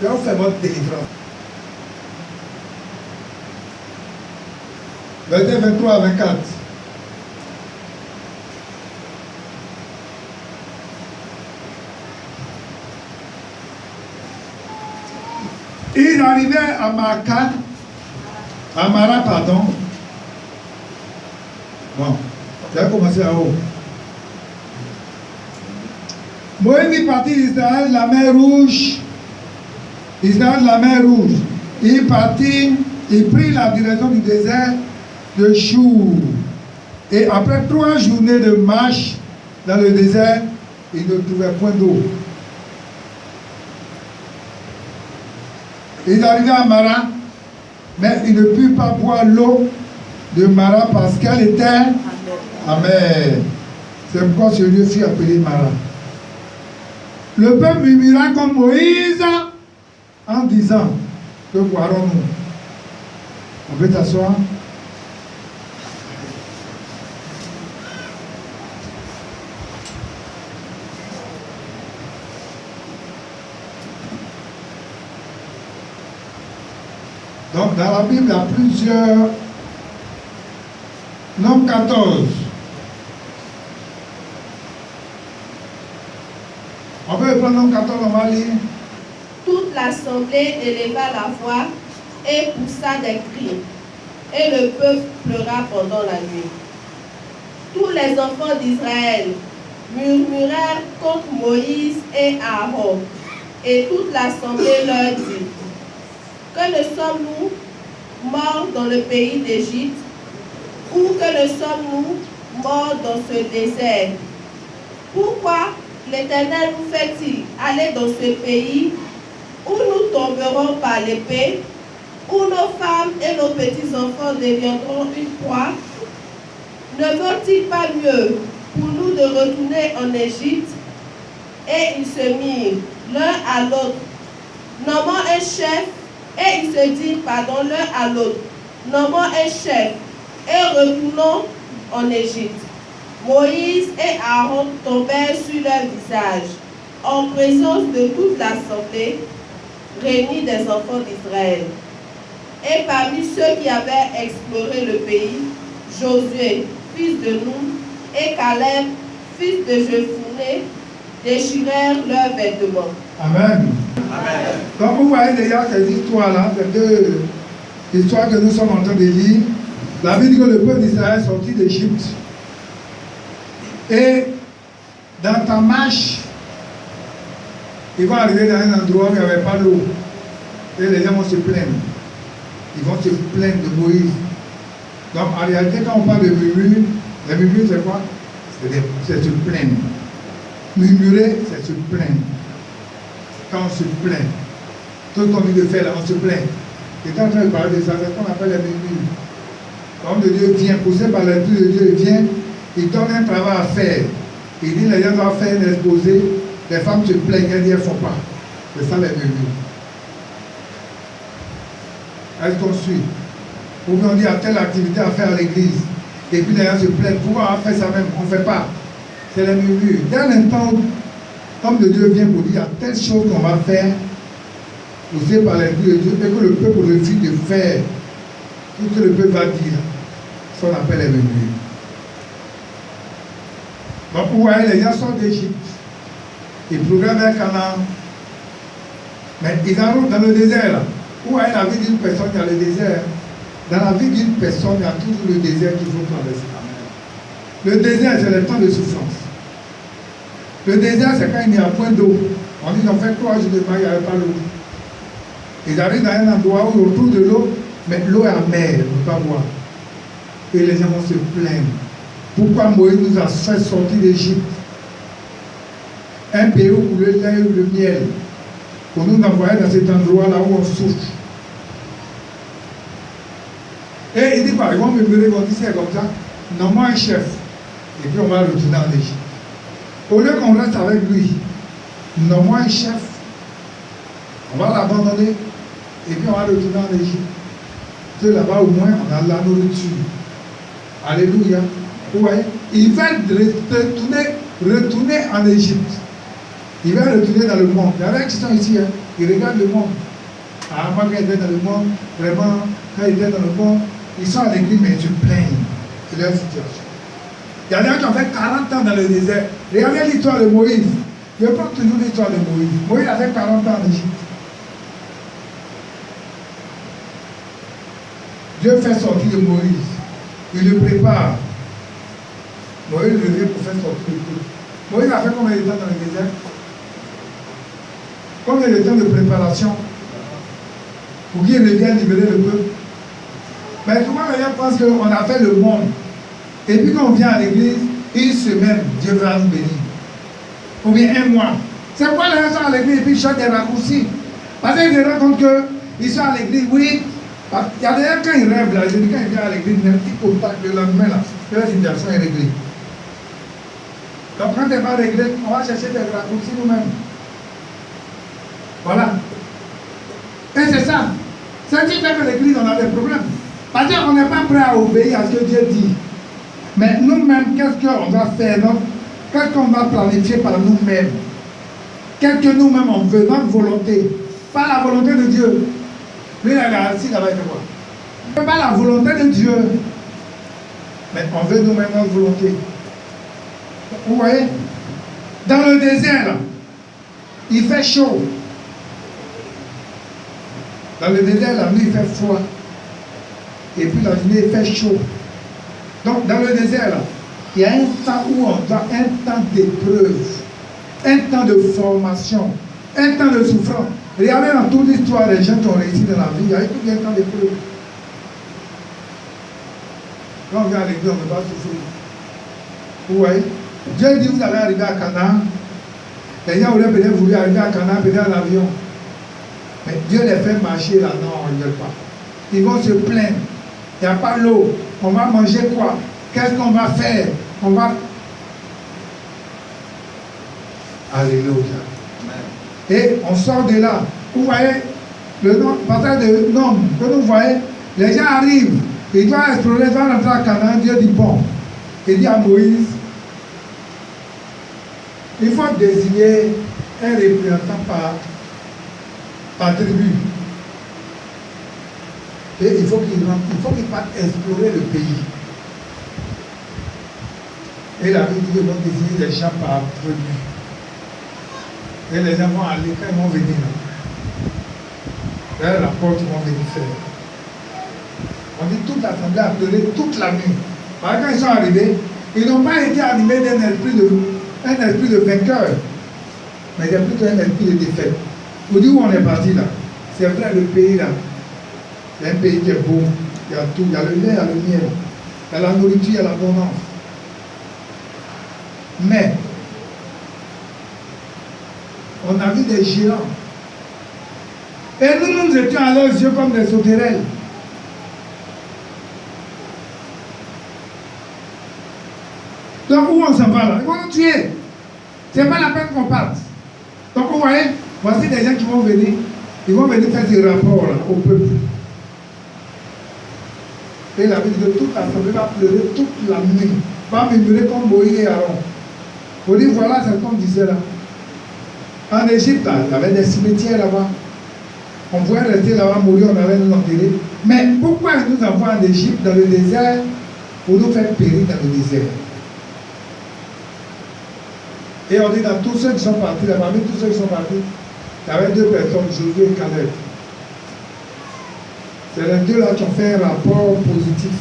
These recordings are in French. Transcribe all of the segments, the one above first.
Je vais vous faire votre délivrance. Verset 23 à 24. Il arrivait à Mara, pardon. Bon, je vais commencer à haut. Moïse est parti d'Israël, la mer Rouge. Israël, la mer Rouge. Il partit, il prit la direction du désert de Chour. Et après 3 journées de marche dans le désert, il ne trouvait point d'eau. Il est arrivé à Mara, mais il ne put pas boire l'eau de Mara parce qu'elle était amère. C'est pourquoi ce lieu fut appelé Mara. Le peuple murmura contre Moïse en disant: que boirons-nous? On peut t'asseoir. Donc dans la Bible, il y a plusieurs. Nombre 14. On peut prendre nombre 14, on va lire. Toute l'assemblée éleva la voix et poussa des cris, et le peuple pleura pendant la nuit. Tous les enfants d'Israël murmurèrent contre Moïse et Aaron, et toute l'assemblée leur dit: que ne sommes-nous morts dans le pays d'Égypte, ou que ne sommes-nous morts dans ce désert? Pourquoi l'Éternel nous fait-il aller dans ce pays où nous tomberons par l'épée, où nos femmes et nos petits-enfants deviendront une proie? Ne vaut-il pas mieux pour nous de retourner en Égypte? Et ils se mirent l'un à l'autre, nommant un chef, et ils se dirent, l'un à l'autre, nommant un chef, et retournons en Égypte. Moïse et Aaron tombèrent sur leur visage, en présence de toute l'assemblée réunie des enfants d'Israël. Et parmi ceux qui avaient exploré le pays, Josué, fils de Nun, et Caleb, fils de Jephunneh, déchirèrent leurs vêtements. Amen. Amen. Donc vous voyez déjà ces histoires-là, ces deux histoires que nous sommes en train de lire. La Bible dit que le peuple d'Israël est sorti d'Égypte. Et dans ta marche, ils vont arriver dans un endroit où il n'y avait pas d'eau. Et les gens vont se plaindre. Ils vont se plaindre de Moïse. Donc en réalité, quand on parle de murmure, les murmures c'est quoi? C'est se plaindre. Murmurer, c'est se plaindre. Quand on se plaint, tout ce qu'on vient de faire là, on se plaint. Et quand on parle de ça, c'est ce qu'on appelle les murmures. L'homme de Dieu vient, poussé par l'Esprit de Dieu, il vient, il donne un travail à faire. Il dit les gens doivent faire un exposé, les femmes se plaignent, elles disent elles ne font pas. C'est ça les murmures. Est-ce qu'on suit? Ou bien on dit il y a telle activité à faire à l'église. Et puis les gens se plaignent, pourquoi on fait ça même? On ne fait pas. C'est les murmures. Dans l'instant où l'homme de Dieu vient pour dire il y a telle chose qu'on va faire, poussé par l'Esprit de Dieu, et que le peuple refuse de faire tout ce que le peuple va dire, ça on appelle les murmures. Donc vous voyez, les gens sortent d'Égypte, ils progressent vers Canaan, mais ils arrivent dans le désert là. Vous voyez la vie d'une personne, il y a le désert. Dans la vie d'une personne, il y a toujours le désert qu'il faut traverser. Le désert, c'est le temps de souffrance. Le désert, c'est quand il n'y a point d'eau. On dit qu'ils ont fait 3 jours de marche, il n'y avait pas d'eau. Ils arrivent dans un endroit où il y a de l'eau, mais l'eau est amère, on ne peut pas boire. Et les gens vont se plaindre. Pourquoi Moïse nous a fait sortir d'Égypte? Un pays où le lait et le miel. Pour nous envoyer dans cet endroit-là où on souffre. Et il dit quoi? Ils vont me murmurer, ils vont dire c'est comme ça. Nomme-moi un chef. Et puis on va retourner en Égypte. Au lieu qu'on reste avec lui, nomme-moi un chef. On va l'abandonner. Et puis on va retourner en Égypte. Parce que là-bas au moins on a la nourriture. Alléluia. Vous voyez? Ils veulent retourner en Égypte. Il va retourner dans le monde. Il y en a qui sont ici, hein, ils regardent le monde. Ah, moi, quand ils étaient dans le monde, vraiment, quand ils étaient dans le monde, ils sont à l'église, mais ils se plaignent de leur situation. Il y en a qui ont fait 40 ans dans le désert. Regardez l'histoire de Moïse. Je prends toujours l'histoire de Moïse. Moïse a fait 40 ans en Égypte. Dieu fait sortir de Moïse. Il le prépare. Moïse le revient pour faire sortir le peuple. Moïse a fait combien de temps dans le désert? Combien de temps de préparation pour qu'il revienne libérer le peuple? Mais souvent les gens pensent qu'on a fait le monde. Et puis quand on vient à l'église, une semaine, Dieu va nous bénir. Ou bien un mois. C'est pourquoi les gens sont à l'église et puis ils cherchent des raccourcis. Parce qu'ils se rendent compte qu'ils sont à l'église, oui. Il y a des gens quand ils rêvent là, je dis quand ils viennent à l'église, il y a un petit contact le lendemain là, que la situation est réglée. Donc quand elle va régler, on va chercher des raccourcis nous-mêmes. Voilà. Et c'est ça. Ce qui fait que l'église, on a des problèmes. Parce qu'on n'est pas prêt à obéir à ce que Dieu dit. Mais nous-mêmes, qu'est-ce qu'on va faire? Qu'est-ce qu'on va planifier par nous-mêmes? Qu'est-ce que nous-mêmes on veut? Notre volonté. Pas la volonté de Dieu. Lui, il est assis là-bas, il fait quoi? On ne veut pas la volonté de Dieu. Mais on veut nous-mêmes notre volonté. Vous voyez? Dans le désert, là, il fait chaud. Dans le désert, la nuit, il fait froid. Et puis la journée, il fait chaud. Donc, dans le désert, là, il y a un temps où on doit, un temps d'épreuve, un temps de formation, un temps de souffrance. Regardez dans toute l'histoire des gens qui ont réussi dans la vie, il y a tout un temps d'épreuve. Quand on vient à l'église, on ne peut pas souffrir. Vous voyez? Dieu dit, vous allez arriver à Canaan. Les gens auraient peut-être voulu arriver à Canaan, peut-être en avion. Mais Dieu les fait marcher là, non, ils ne veulent pas. Ils vont se plaindre. Il n'y a pas l'eau. On va manger quoi? Qu'est-ce qu'on va faire? On va... Alléluia. Et on sort de là. Vous voyez, le partage de nombre que vous voyez, les gens arrivent, ils doivent explorer, ils doivent rentrer à Canaan. Dieu dit bon. Il dit à Moïse, il faut désigner un représentant par tribu. Et il faut qu'il parte explorer le pays. Et la Bible dit qu'ils vont désigner des gens par tribu. Et les gens vont aller, quand ils vont venir là, vers la porte, ils vont venir faire. On dit toute l'assemblée a pleuré toute la nuit. Parce que quand ils sont arrivés, ils n'ont pas été animés d'un esprit de vainqueur, mais c'est plutôt un esprit de défaite. Vous dites où on est parti là? C'est vrai, le pays là, c'est un pays qui est beau, il y a tout, il y a le lait, il y a le miel, il y a la nourriture, il y a l'abondance. Mais, on a vu des géants. Et nous étions à leurs yeux comme des sauterelles. Donc où on s'en va là? Ils vont nous tuer. C'est pas la peine qu'on parte. Donc vous voyez, voici des gens qui vont venir. Ils vont venir faire des rapports là, au peuple. Et la Bible dit que toute l'assemblée va pleurer toute la nuit. Va murmurer comme Moïse et Aaron. Vous dites, voilà ce qu'on disait là. En Égypte, là, il y avait des cimetières là-bas. On pouvait rester là-bas, mourir, on allait nous enterrer. Mais pourquoi ils nous envoient en Égypte, dans le désert, pour nous faire périr dans le désert? Et on dit dans tous ceux qui sont partis, là, parmi tous ceux qui sont partis, il y avait deux personnes, Josué et Caleb. C'est les deux là qui ont fait un rapport positif.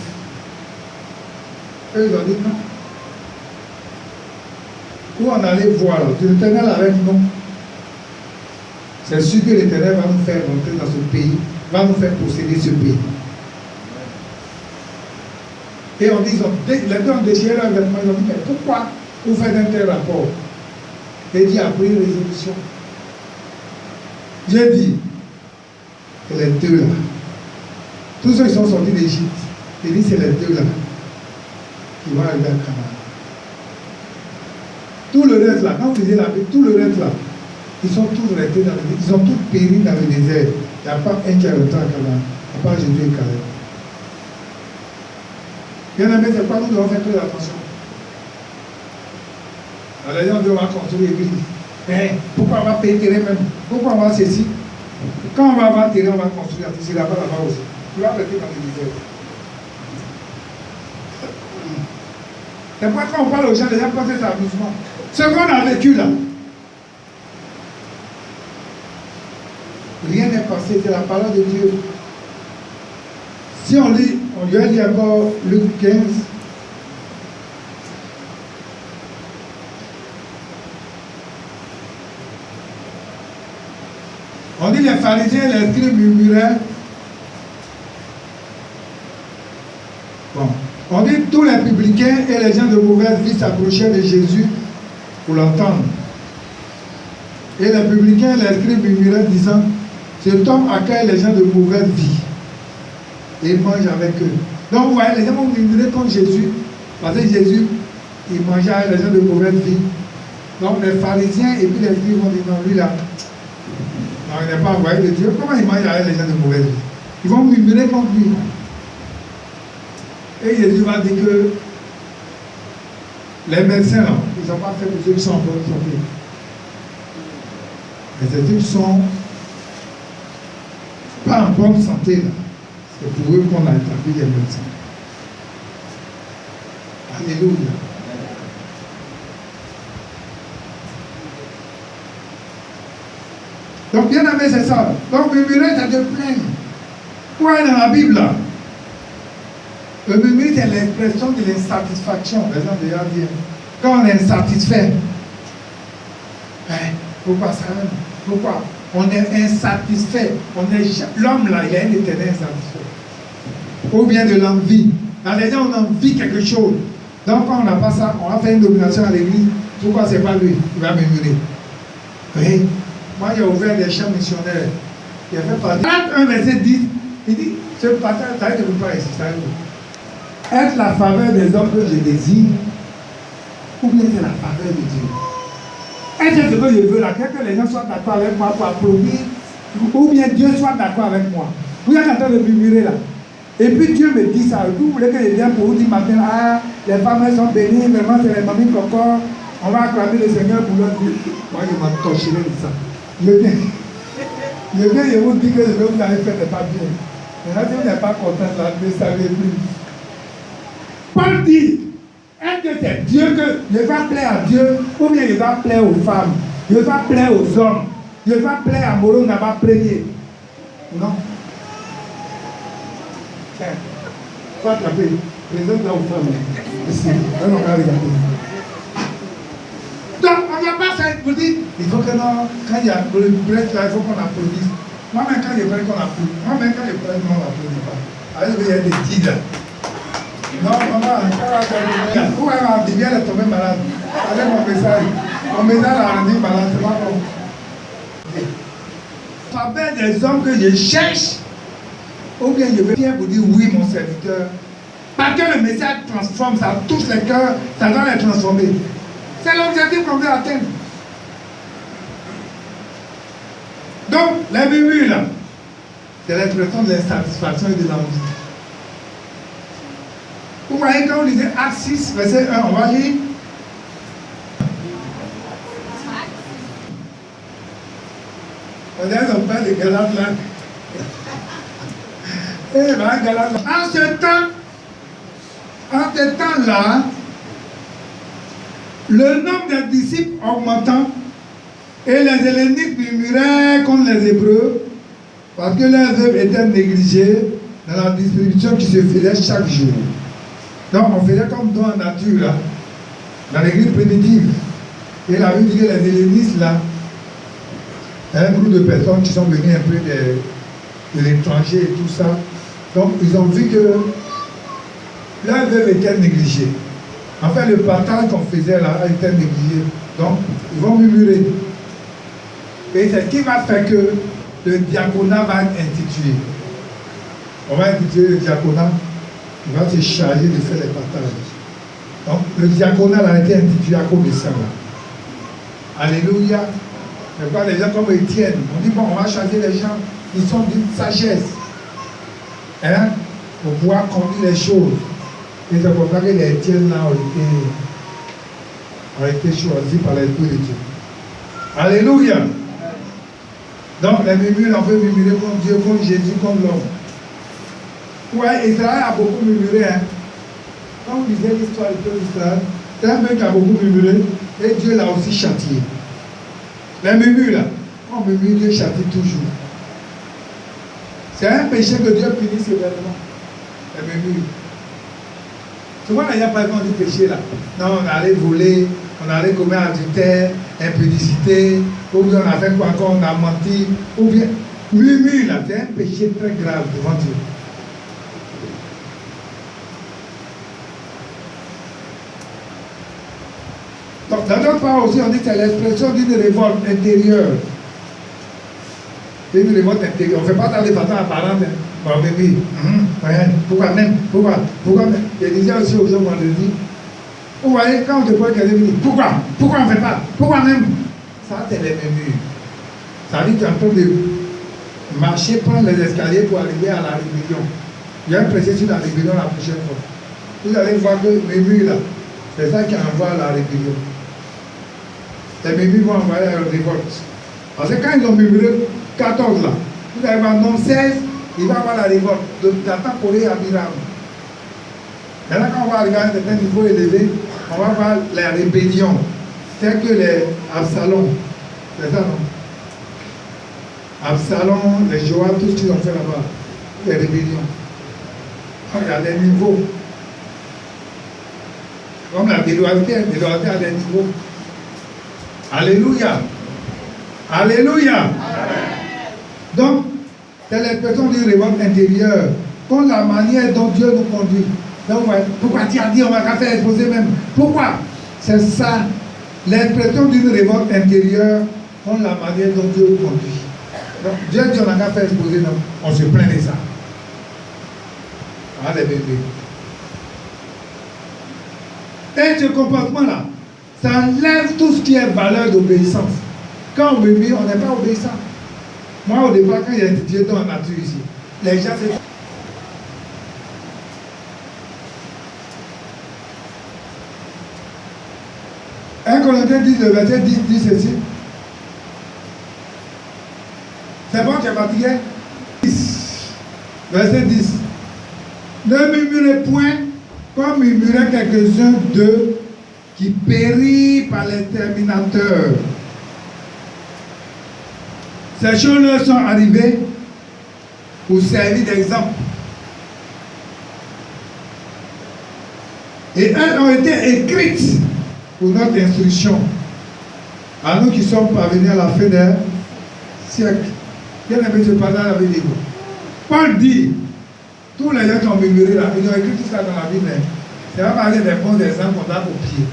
Eux, ils ont dit non. Où on allait voir, l'Éternel avec nous. C'est sûr que l'Éternel va nous faire rentrer dans ce pays, va nous faire posséder ce pays. Et on dit, les deux ont déchiré leur vêtement, ils ont dit, mais pourquoi vous faites un tel rapport? Et Dieu a pris une résolution. Dieu dit que les deux là, tous ceux qui sont sortis d'Égypte, il dit c'est les deux là qui vont arriver à Canaan. Tout le reste là, quand vous lisez la Bible, tout le reste là, ils sont tous restés dans le désert, ils ont tous péri dans le désert. Il n'y a pas un qui est rentré à Canaan, à part Jésus et Caleb. Bien aimé, c'est quoi nous devons faire très attention. Alors, les gens disent on va construire l'église. Mais pourquoi on va payer terrain même? Pourquoi on va ceci? Quand on va avoir terrain, on va construire. C'est là-bas aussi. Tu vas rester dans le désert. C'est pourquoi quand on parle aux gens, les gens pensent que c'est amusement. Ce qu'on a vécu là, rien n'est passé, c'est la parole de Dieu. Si on lit, on lui a dit encore Luc 15. On dit les pharisiens et les scribes murmuraient. Bon. On dit tous les publicains et les gens de mauvaise vie s'approchaient de Jésus pour l'entendre. Et les publicains et les scribes murmuraient disant, cet homme accueille les gens de mauvaise vie et mange avec eux. Donc vous voyez, les gens vont murmurer contre Jésus, parce que Jésus, il mangeait avec les gens de mauvaise vie. Donc les pharisiens et puis les scribes vont dire, non, lui là, non, il n'est pas envoyé de Dieu. Comment il mange avec les gens de mauvaise vie? Ils vont murmurer contre lui. Et Jésus va dire que les médecins, là, ils n'ont pas fait pour ceux qui sont en bonne santé. Mais ceux qui ne sont pas en bonne santé, là, c'est pour eux qu'on a établi les médecins. Alléluia. Donc, bien aimé, c'est ça. Donc, murmurer, c'est de plaindre. Pourquoi dans la Bible, là? Le murmure, c'est l'expression de l'insatisfaction. Les gens déjà disent, quand on est insatisfait, pourquoi ça? Pourquoi? On est insatisfait. L'homme là, il a un éternel insatisfait. Ou bien de l'envie. Dans les gens, on envie quelque chose. Donc quand on n'a pas ça, on va faire une domination à l'église. Pourquoi c'est pas lui? Il va murmurer. Oui. Moi, j'ai ouvert des champs missionnaires. Il a fait partie. 1 verset 10, il dit, ce patin, ça ne veut pas ici, ça veut. Être la faveur des hommes que je désire, ou bien c'est la faveur de Dieu. Est-ce que je veux là, que les gens soient d'accord avec moi pour applaudir, ou bien Dieu soit d'accord avec moi. Vous êtes en train de murmurer là. Et puis Dieu me dit ça. Vous voulez que je vienne pour vous dire matin, ah, les femmes elles sont bénies, vraiment c'est les mamies coco, on va acclamer le Seigneur pour leur vie. Moi je m'entorcherai de ça. Je viens, je vous dis que ce que vous avez fait n'est pas bien. Maintenant si vous n'êtes pas content là, ne savez plus. Paul dit, est-ce que c'est Dieu que je dois plaire à Dieu, ou bien je dois plaire aux femmes, je dois plaire aux hommes, je dois plaire à Moron n'a pas prié. Non. Tiens, faut attraper. Présente là aux femmes. Ici, on va regarder. Donc, on ne va pas faire, vous dites, il faut que non, quand il y a le break là, il faut qu'on applaudisse. Moi-même, quand je break, on applaudit. Moi-même, quand je break, on n'applaudit pas. Alors, il y a des tigres. Non, maman, où est ma vie? Elle est tombée malade. Avec mon message. Mon message l'a rendu malade, c'est pas bon. Faveur des hommes que je cherche, ou bien je veux bien vous dire oui, mon serviteur. Parce que le message transforme, ça touche les cœurs, ça doit les transformer. C'est l'objectif qu'on veut atteindre. Donc, les murmures, là, c'est l'expression de l'insatisfaction et de l'envie. Vous voyez, quand on lisait Acte 6, verset 1, on va lire. On est on parle de Galates là. Eh ben, Galates là. En ce temps-là, le nombre des disciples augmentant et les Helléniques murmuraient contre les Hébreux parce que leurs œuvres étaient négligées dans la distribution qui se faisait chaque jour. Donc on faisait comme don en nature là, dans l'église primitive. Et la Bible dit que les hellénistes là, un groupe de personnes qui sont venues un peu de l'étranger et tout ça. Donc ils ont vu que leurs œuvres étaient négligées. En fait, le partage qu'on faisait là était négligé. Donc, ils vont murmurer. Et c'est ce qui va faire que le diaconat va être institué. On va instituer le diaconat. Il va se charger de faire les partages. Donc, le diaconat a été institué à cause de ça. Là. Alléluia. Mais pas les gens comme Étienne. On dit, bon, on va charger les gens. Ils sont d'une sagesse. Hein? Pour pouvoir conduire les choses. Et c'est pour ça que les Étienne là ont été choisis par l'Esprit de Dieu. Alléluia. Donc les murmures, on peut murmurer contre Dieu, contre Jésus, contre l'homme. Ouais, Israël a beaucoup murmuré. Hein. Quand vous lisez l'histoire du peuple d'Israël, c'est un peuple qui a beaucoup murmuré et Dieu l'a aussi châtié. Les murmures là, quand on murmure, Dieu châtie toujours. C'est un péché que Dieu punit sévèrement. Les murmures. Souvent, il n'y a pas quand on dit péché là. Non, on allait voler, on allait commettre adultère, impudicité, ou bien on a fait quoi encore, on a menti, ou bien murmure là, c'est un péché très grave devant Dieu. Donc, dans notre part aussi, on dit que c'est l'expression d'une révolte intérieure. C'est une révolte intérieure. On ne fait pas dans les façons apparentes. Hein. Bon, mais oui. Pourquoi même? Pourquoi même? Je disais aussi aux hommes vendredi. Vous voyez, quand on te pose quelqu'un, dit pourquoi? Pourquoi on ne fait pas? Pourquoi même? Ça, c'est les murmures. Ça veut dire que tu es en train de marcher, prendre les escaliers pour arriver à la rébellion. Il y a un précis sur la rébellion la prochaine fois. Vous allez voir que les murmures là, c'est ça qui envoie la rébellion. Les murmures vont envoyer la révolte. Parce que quand ils ont murmuré 14 là, vous allez voir nombre 16, il va avoir la révolte. D'Atan Corée à Biram. Maintenant, quand on va arriver à un certain niveau élevé, on va voir la rébellion, telle que les Absalom. C'est ça, non? Absalom, les Joab, tout ce qu'ils ont fait là-bas, les rébellions. Il y a des niveaux. Comme la déloyauté a des niveaux. Alléluia. Alléluia. Amen. Donc, c'est l'expression d'une révolte intérieure, contre la manière dont Dieu nous conduit. Donc, pourquoi tu as dit on va faire exposer même? Pourquoi? C'est ça, l'expression d'une révolte intérieure contre la manière dont Dieu nous conduit. Donc, Dieu dit on va faire exposer, non? On se plaint de ça. Ah, les bébés. Et ce comportement-là, ça enlève tout ce qui est valeur d'obéissance. Quand on murmure, on n'est pas obéissant. Moi, au départ, quand j'ai étudié dans la nature ici, les gens, c'est... 1 Corinthiens 10, le verset 10 dit ceci. C'est bon, tu es fatigué? 10. Verset 10. Ne murmurez point comme murmuraient quelques-uns d'eux qui périt par l'exterminateur. Ces choses leur sont arrivées pour servir d'exemple. Et elles ont été écrites pour notre instruction, à nous qui sommes parvenus à la fin des siècles. Quel est ce passage avec vous? Paul dit, tous les gens qui ont murmuré là, ils ont écrit tout ça dans la Bible. C'est pas parler des bons exemples qu'on a copiés.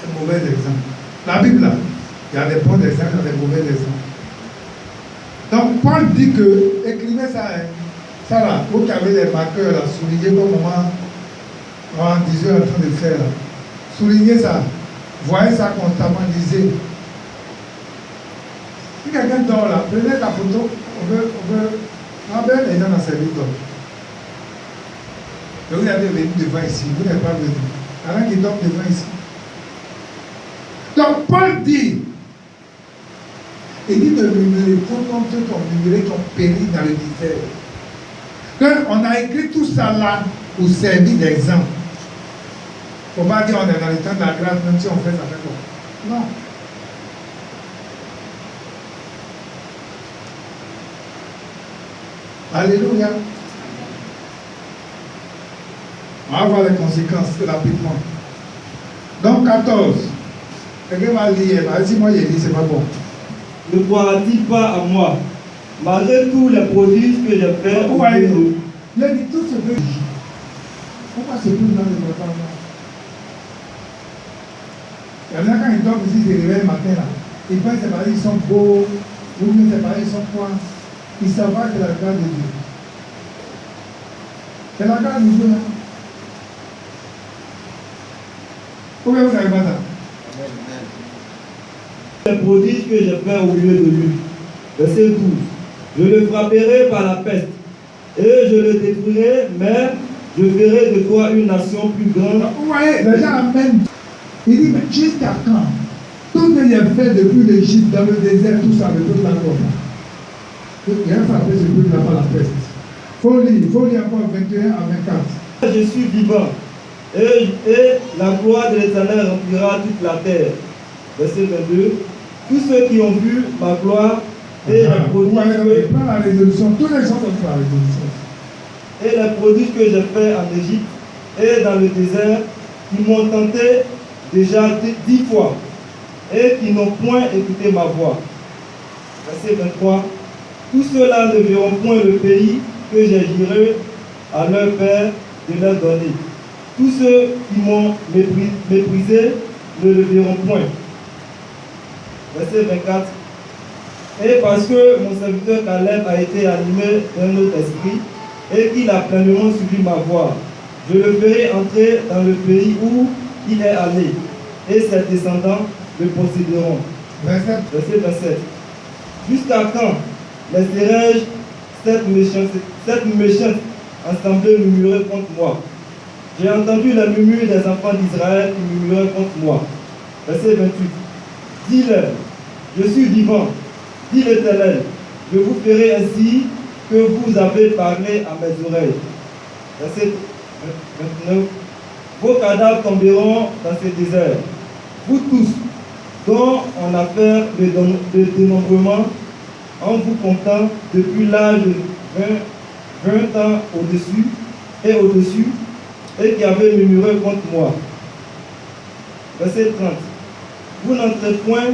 Des mauvais exemples. La Bible là, il y a des bons exemples et des mauvais exemples. Donc Paul dit que, écrivez ça, hein, ça là, vous qui avez les marqueurs là, soulignez comme on disait en train de faire là. Soulignez ça. Voyez ça constamment, lisez. Si quelqu'un dort là, prenez la photo, on veut les gens dans service d'or. Vous allez venir devant ici, vous n'êtes pas venu. Alors qu'il dort devant ici. Donc Paul dit, il dit de murmurer comme ceux qui ont murmuré, qui ont péri dans le désert. On a écrit tout ça là pour servir d'exemple. Il ne faut pas dire qu'on est dans le temps de la grâce, même si on fait ça fait quoi. Non. Alléluia. On va voir les conséquences rapidement. Donc 14. Quelqu'un va lire. Si moi j'ai dit, c'est pas bon. Ne croira-t-il pas à moi, malgré tous les prodiges que j'ai faits? Pourquoi il a dit tout ce que je dis. Pourquoi c'est tout dans le repas? Il y en a quand ils dorment ici, ils se réveillent le matin là. Ils pensent que c'est pareil, ils sont beaux, ou bien c'est pareil, ils sont quoi. Ils ne savent pas que c'est la grâce de Dieu. C'est la grâce de Dieu. Hein? Pourquoi vous n'avez pas ça? Les prodiges que j'ai faits au milieu de lui. Verset 12. Je le frapperai par la peste, et je le détruirai, mais je ferai de toi une nation plus grande. Vous voyez, les gens amènent. Il dit, mais jusqu'à quand? tout ce qu'il a fait depuis l'Égypte, dans le désert, tout ça, le peuple l'a compris. Il a frappé ce peuple-là par la peste. Il faut lire encore 21 à 24. Je suis vivant, et la gloire de l'Éternel remplira toute la terre. Verset 22. Tous ceux qui ont vu ma gloire et les prodiges Pas la résolution, tous les gens ont la résolution. et les prodiges que j'ai fait en Égypte et dans le désert, qui m'ont tenté déjà 10 fois et qui n'ont point écouté ma voix. Verset 23. Tous ceux-là ne verront point le pays que j'ai juré à leur père de leur donner. Tous ceux qui m'ont méprisé ne le verront point. Verset 24. Et parce que mon serviteur Caleb a été animé d'un autre esprit et qu'il a pleinement suivi ma voix, je le ferai entrer dans le pays où il est allé, et ses descendants le posséderont. Verset 27. Jusqu'à quand laisserai-je cette méchante assemblée murmurer contre moi? J'ai entendu la murmure des enfants d'Israël qui murmuraient contre moi. Verset 28. Dis-leur, je suis vivant, dit l'Éternel, je vous ferai ainsi que vous avez parlé à mes oreilles. Verset 29. Vos cadavres tomberont dans ce désert. Vous tous, dont on a fait le dénombrement, en vous comptant depuis l'âge de 20 ans au-dessus, et qui avez murmuré contre moi. Verset 30. Vous n'entrez point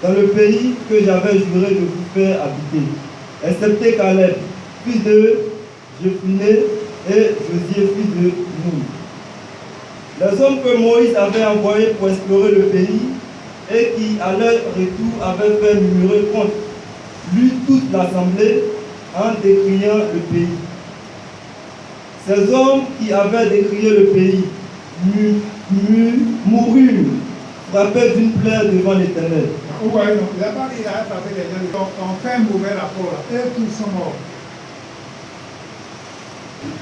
dans le pays que j'avais juré de vous faire habiter, excepté Caleb, fils de Jephunnée, et Josué, fils de Nun. Les hommes que Moïse avait envoyés pour explorer le pays et qui, à leur retour, avaient fait murmurer contre lui toute l'assemblée en décriant le pays. Ces hommes qui avaient décrié le pays moururent, frappés d'une plaie devant l'Éternel. Vous voyez, donc, là-bas, il a frappé les gens. Donc, on fait un mauvais rapport, là, et tous sont morts.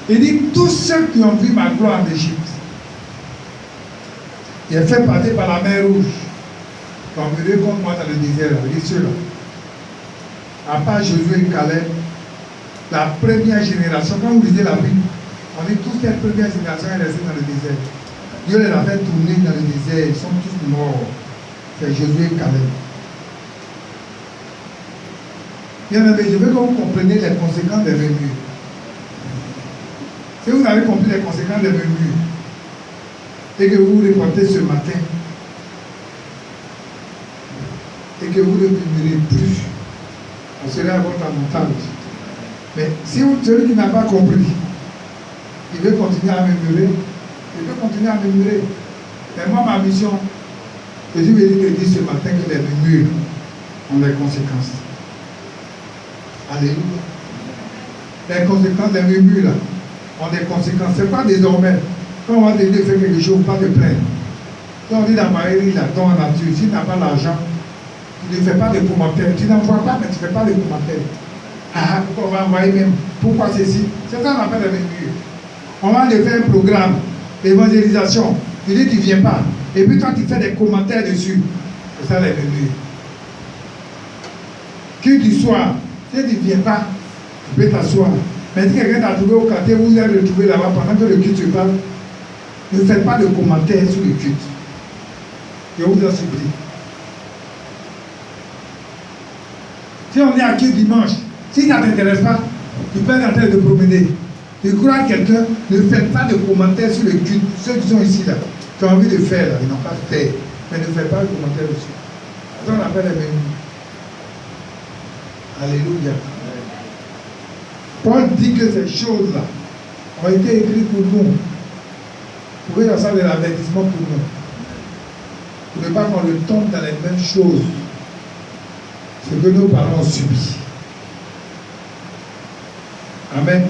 Il dit, tous ceux qui ont vu ma gloire en Égypte, il est fait passer par la mer Rouge, qui ont venu contre moi dans le désert, il dit ceux-là. À part Josué et Caleb, la première génération, quand vous lisez la Bible, on dit toute cette première génération est restée dans le désert. Dieu les a fait tourner dans le désert, ils sont tous morts. C'est Josué et Caleb. Bien aimé, je veux que vous compreniez les conséquences des murmures. Si vous avez compris les conséquences des murmures, et que vous vous reportez ce matin, et que vous ne murmurez plus, on serait à votre avantage. Mais si celui qui n'a pas compris, il veut continuer à murmurer, il peut continuer à murmurer. Mais moi, ma mission, Jésus veut dire ce matin que les murmures ont des conséquences. Alléluia. Les conséquences des murmures là, ont des conséquences. Ce n'est pas désormais. Quand on va te dire de faire quelque chose, pas de plaindre. Si on dit dans ma rue, là, dans la nature, si tu n'as pas l'argent, tu ne fais pas de commentaires. Tu n'envoies pas, mais tu ne fais pas de commentaires. Ah, pourquoi on va envoyer même? Pourquoi ceci? C'est ça qu'on appelle les murmures. On va te faire un programme d'évangélisation. Tu dis, tu ne viens pas. Et puis toi, tu fais des commentaires dessus. C'est ça les murmures. Qui tu sois, si tu ne viens pas, tu peux t'asseoir. Mais si quelqu'un t'a trouvé au quartier, vous allez le trouver là-bas pendant que le culte se passe, ne faites pas de commentaires sur le culte. Je vous en supplie. Si on est à qui dimanche, si ça ne t'intéresse pas, tu peux être en train de promener. Tu crois à quelqu'un, ne faites pas de commentaires sur le culte. Ceux qui sont ici là, qui ont envie de faire là, ils n'ont pas fait. Mais ne faites pas de commentaires dessus. Ça on appelle les murmures. Alléluia. Paul dit que ces choses-là ont été écrites pour nous, pour que ça soit de l'avertissement pour nous. Pour ne pas qu'on le tombe dans les mêmes choses, ce que nos parents ont subi. Amen.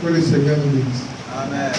Que le Seigneur nous bénisse. Amen.